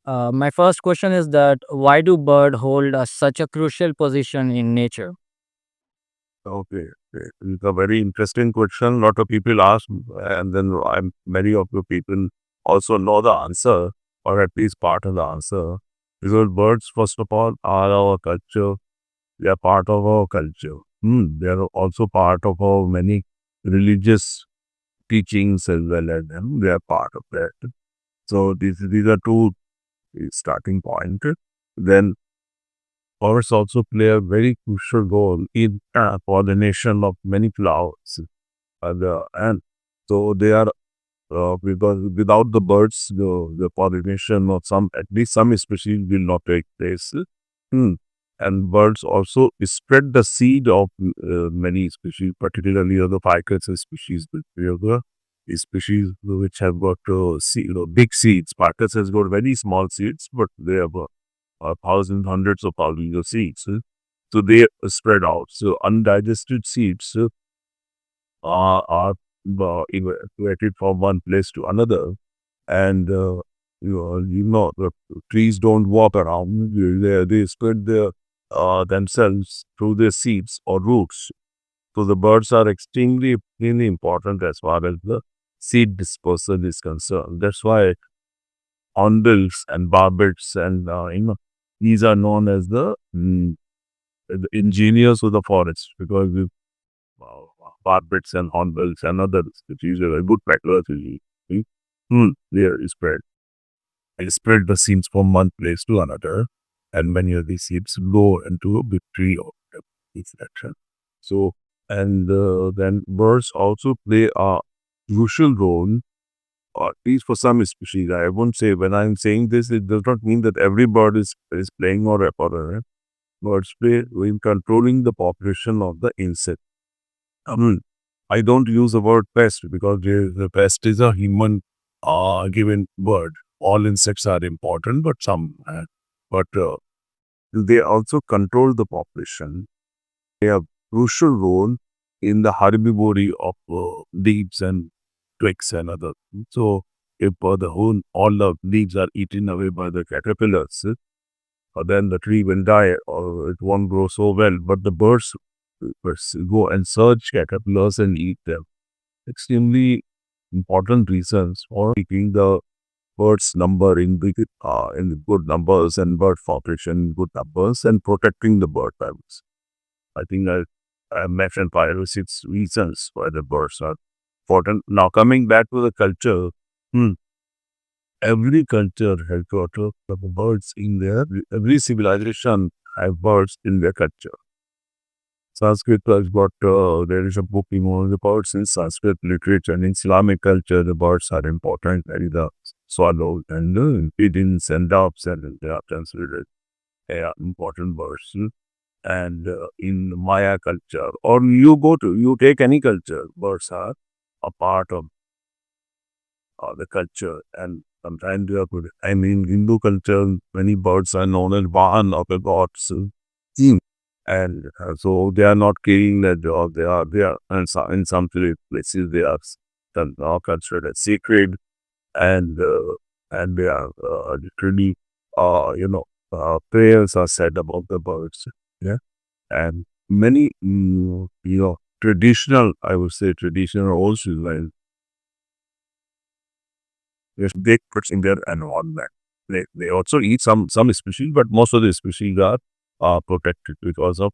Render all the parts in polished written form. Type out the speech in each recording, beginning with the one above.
My first question is that why do birds hold such a crucial position in nature? Okay, okay. It's a very interesting question. Lot of people ask, and then many of the people also know the answer, or at least part of the answer. Because birds, first of all, are our culture. They are part of our culture. They are also part of our many religious teachings as well as them. They are part of that. So these are two starting point. Then birds also play a very crucial role in pollination of many flowers. And so they are because without the birds, the pollination of some at least some species will not take place. Hmm. And birds also spread the seed of many species, particularly other ficus species, but the other species which have got big seeds. Ficus has got very small seeds, but they have thousands, hundreds of thousands of seeds. So they spread out. So undigested seeds are evacuated from one place to another, and the trees don't walk around. They spread themselves through their seeds or roots. So the birds are extremely important as far as the seed dispersal is concerned. That's why hornbills and barbets and these are known as the engineers of the forest, because uh, barbets and hornbills and other species are good peddlers. They are spread. I spread the seeds from one place to another, and many of these seeds go into a big tree or this direction. So, and then birds also play a crucial role, or at least for some species. I won't say, when I'm saying this, it does not mean that every bird is playing or birds play in controlling the population of the insect. Um, I don't use the word pest because the pest is a human given word. All insects are important, but but they also control the population. They have crucial role in the herbivory of leaves and twigs and other. So if all the leaves are eaten away by the caterpillars, then the tree will die or it won't grow so well. But the birds go and search caterpillars and eat them. Extremely important reasons for keeping the birds number in good numbers and bird population in good numbers and protecting the bird families. I think I mentioned 5 or 6 reasons why the birds are important. Now coming back to the culture, hmm, every culture has got birds in there. Every civilization has birds in their culture. Sanskrit has got, there is a book in the birds in Sanskrit literature and in Islamic culture. The birds are important, like the swallows and pigeons and doves, and they are considered important birds. And in Maya culture, or you take any culture, birds are a part of the culture. And sometimes they are good. I mean, Hindu culture, many birds are known as Vahan of the gods. And so they are not carrying that job. They are, in some places, they are considered as sacred, and they are literally, prayers are said about the birds. Yeah. And many, traditional, I would say, traditional also, like, there's big birds in their environment. They also eat some species, but most of the species are protected because of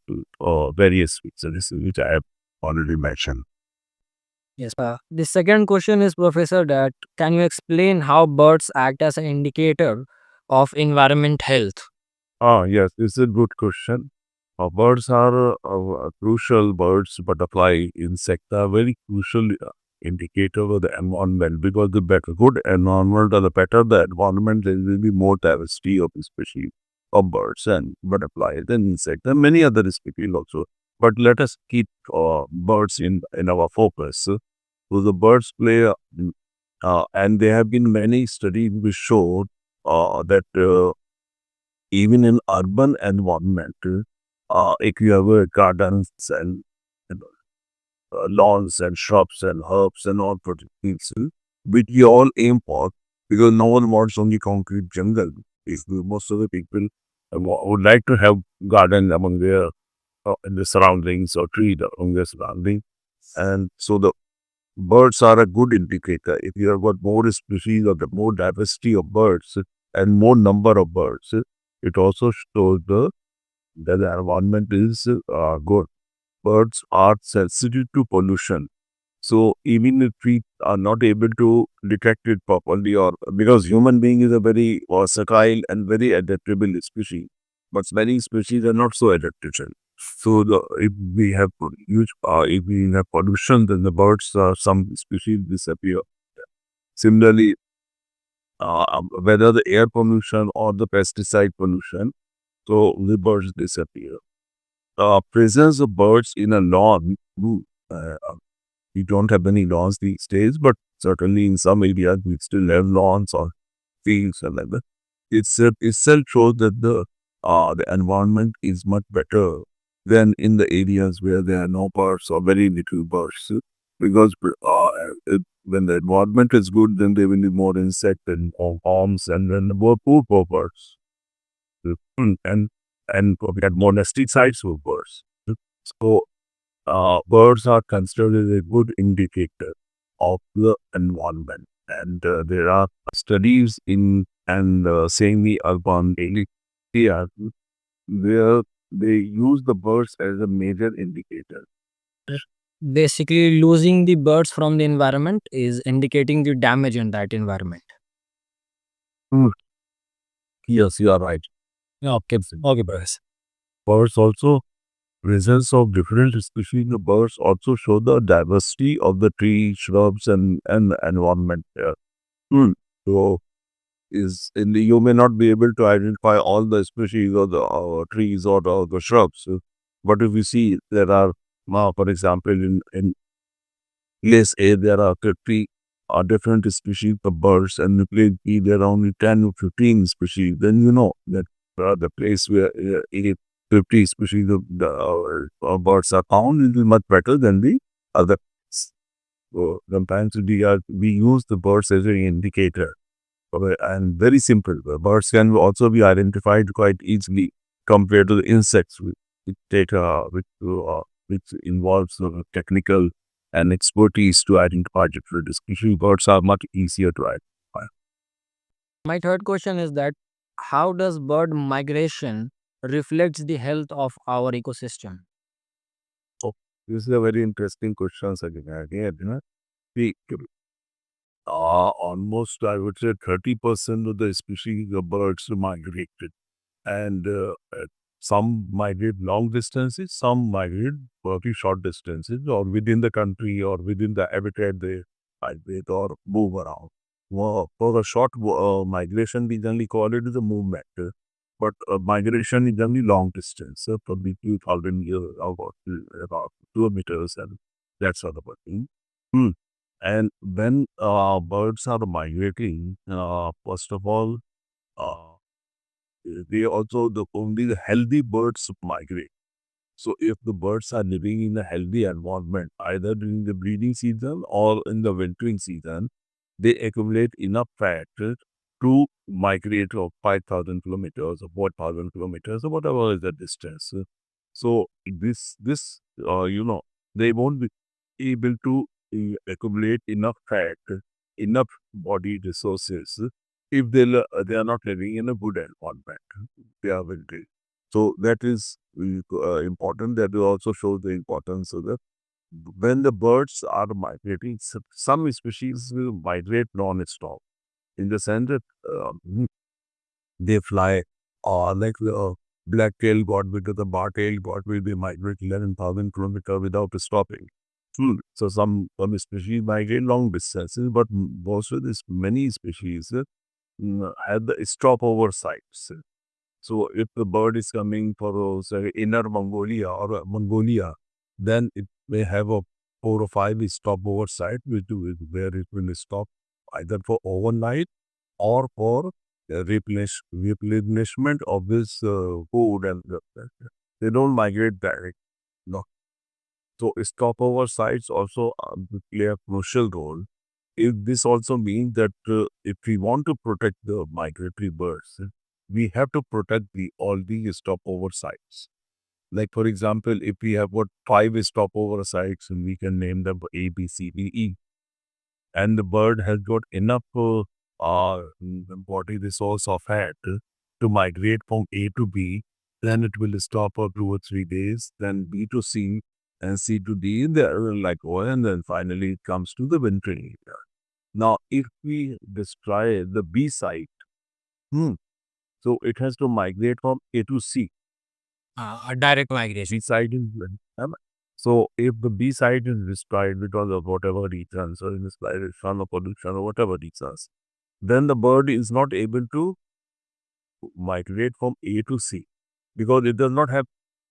various reasons, which I have already mentioned. Yes. The second question is, Professor, that can you explain how birds act as an indicator of environment health? Yes, it's a good question. Birds are crucial. Birds, butterfly, insect are very crucial indicator of the environment, because the better good environment or the better the environment, there will be more diversity of species of birds and butterflies and insects and many other species also. But let us keep birds in our focus. So the birds play, and there have been many studies which showed that even in urban environment, if you have gardens and lawns and shrubs and herbs and all protected things, which we all aim for, because no one wants only concrete jungle. Most of the people would like to have garden among their in the surroundings or tree among their surroundings, and so the birds are a good indicator. If you have got more species or the more diversity of birds and more number of birds, it also shows that the environment is good. Birds are sensitive to pollution. So even if we are not able to detect it properly, or because human being is a very versatile and very adaptable species, but many species are not so adaptable. So if we have if we have pollution, then the birds, some species disappear. Similarly, whether the air pollution or the pesticide pollution, so the birds disappear. Presence of birds in a lawn. Uh, we don't have any lawns these days, but certainly in some areas we still have lawns or fields and like that. Itself shows that the environment is much better than in the areas where there are no birds or very little birds. Because when the environment is good, then there will be more insect and more worms and then more food for birds. And we had more nesting sites for birds. So birds are considered as a good indicator of the environment. And there are studies in and semi-urban areas where they use the birds as a major indicator. Basically, losing the birds from the environment is indicating the damage in that environment. Hmm. Yes, you are right. Okay, okay, Professor. Birds also, presence of different species of birds also show the diversity of the trees, shrubs, and the environment there. Hmm. So you may not be able to identify all the species or the trees or the shrubs. But if you see, there are, for example, in place A, there are 50 different species of birds, and in place B, there are only 10 or 15 species. Then you know that the place where 50 species of the birds are found is much better than the other. So sometimes we use the birds as an indicator. And very simple. Birds can also be identified quite easily compared to the insects, which take which involves technical and expertise to identify different species. Birds are much easier to identify. My third question is that how does bird migration reflects the health of our ecosystem? So this is a very interesting question again. We, almost I would say 30% of the species of birds migrated, and some migrate long distances, some migrate very short distances, or within the country or within the habitat they migrate or move around. Well, for a short migration, we generally call it as a movement. But migration is generally long distance, probably 2,000 years, about kilometers, and that sort of a thing. Hmm. And when birds are migrating, first of all, uh, they also only the healthy birds migrate. So if the birds are living in a healthy environment, either during the breeding season or in the wintering season, they accumulate enough fat to migrate of 5,000 kilometers or 4,000 kilometers or whatever is the distance. So they won't be able to accumulate enough fat, enough body resources if they are not living in a good environment. They are wintering. So that is important. That will also show the importance of the when the birds are migrating. Some species will migrate non-stop in the sense that they fly, like the black-tailed godwit or the bar-tailed godwit, they migrate 11,000 kilometers without stopping. So some species migrate long distances, but most of this many species have the stopover sites. So if the bird is coming for say inner Mongolia or Mongolia, then it may have a 4 or 5 stopover site where it will stop either for overnight or for replenishment of this food, and they don't migrate direct. No. So stopover sites also play a crucial role. If this also means that if we want to protect the migratory birds, we have to protect all the stopover sites. Like, for example, if we have got 5 stopover sites, and we can name them A, B, C, D, E, and the bird has got enough body resource of fat to migrate from A to B, then it will stop for 2 or 3 days, then B to C, and C to D, there like O, and then finally it comes to the wintering area. Now, if we destroy the B site, hmm, so it has to migrate from A to C. A direct migration. B side is so if the B side is destroyed because of whatever reasons, or inspiration or pollution or whatever reasons, then the bird is not able to migrate from A to C because it does not have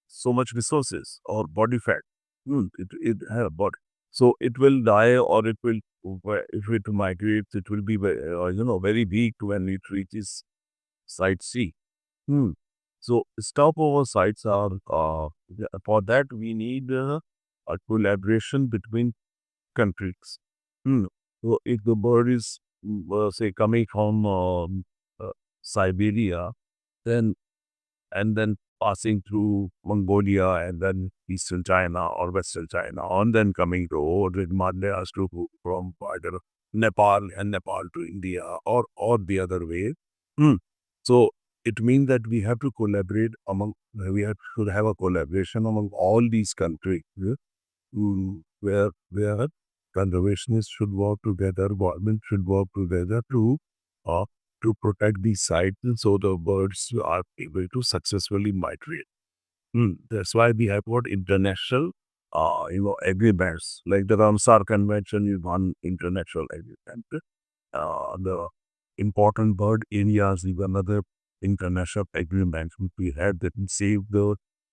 so much resources or body fat. It has body, so it will die, or it will, if it migrates, it will be very weak when it reaches site C. Hmm. So stopover sites are for that we need a collaboration between countries. Hmm. So if the bird is say coming from Siberia, then and then passing through Mongolia and then Eastern China or Western China, and then coming to the Himalayas to from either Nepal and Nepal to India, or the other way. Hmm. So it means that we have to collaborate should have a collaboration among all these countries, where conservationists should work together, government should work together uh, to protect these sites, and so the birds are able to successfully migrate. That's why we have got international, agreements. Like the Ramsar Convention is one international agreement. The important bird areas is another international agreement which we had, that we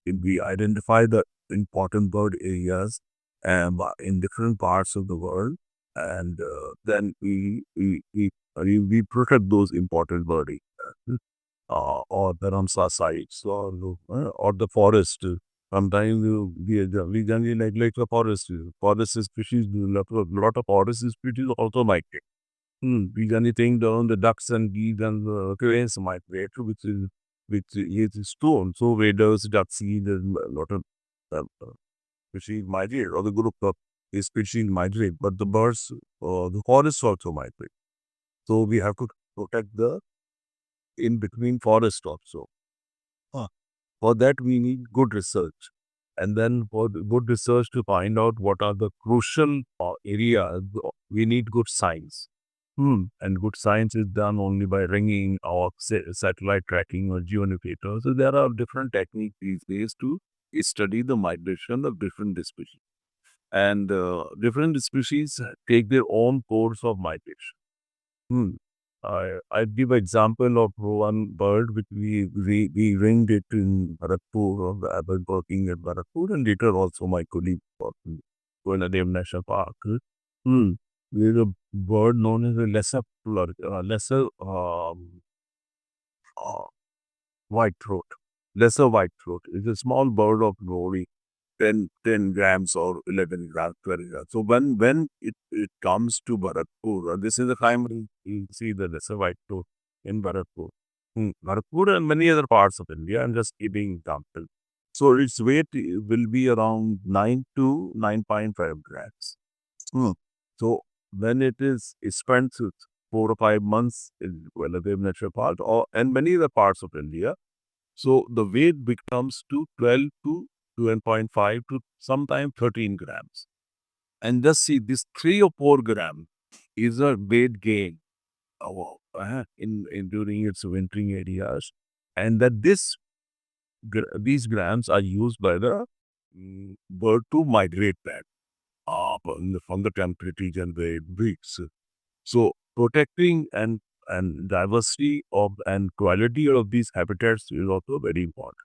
we identify the important bird areas in different parts of the world, and then we protect those important bird areas, or the Ramsar sites, or the forest. Sometimes we generally like the forest. Forest species, lot of forest species also migrate. Usually think down the ducks and geese and the cranes migrate, which is stone. So waders, ducks, geese, there's a lot of species migrate, or the group of species migrate. But the birds, the forests also migrate. So we have to protect the in between forest also. Uh, For that, we need good research. And then for the good research to find out what are the crucial areas, we need good science. And good science is done only by ringing or satellite tracking or geoindicators. So there are different techniques these days to study the migration of different species. And different species take their own course of migration. Hmm. I give example of one bird which we ringed it in Bharatpur, or I was working at Bharatpur, and later also my colleague worked in Goinadev National Park. Hmm. There's a bird known as a lesser uh, white throat. Lesser white throat. It's a small bird of glory, 10 grams or 11 grams, 12 grams. So when it comes to Bharatpur, this is the time when you see the lesser white throat in Bharatpur. Bharatpur and many other parts of India, I'm just giving example. So its weight will be around 9 to 9.5 grams. Hmm. So when it is spent with 4 or 5 months in Veladev National Park, and many other parts of India, so the weight becomes to 12 to 12.5 to sometimes 13 grams. And just see, this 3 or 4 gram is a weight gain in during its wintering areas. And that these grams are used by the bird to migrate back from the temperate region where it breeds. So protecting and diversity of and quality of these habitats is also very important.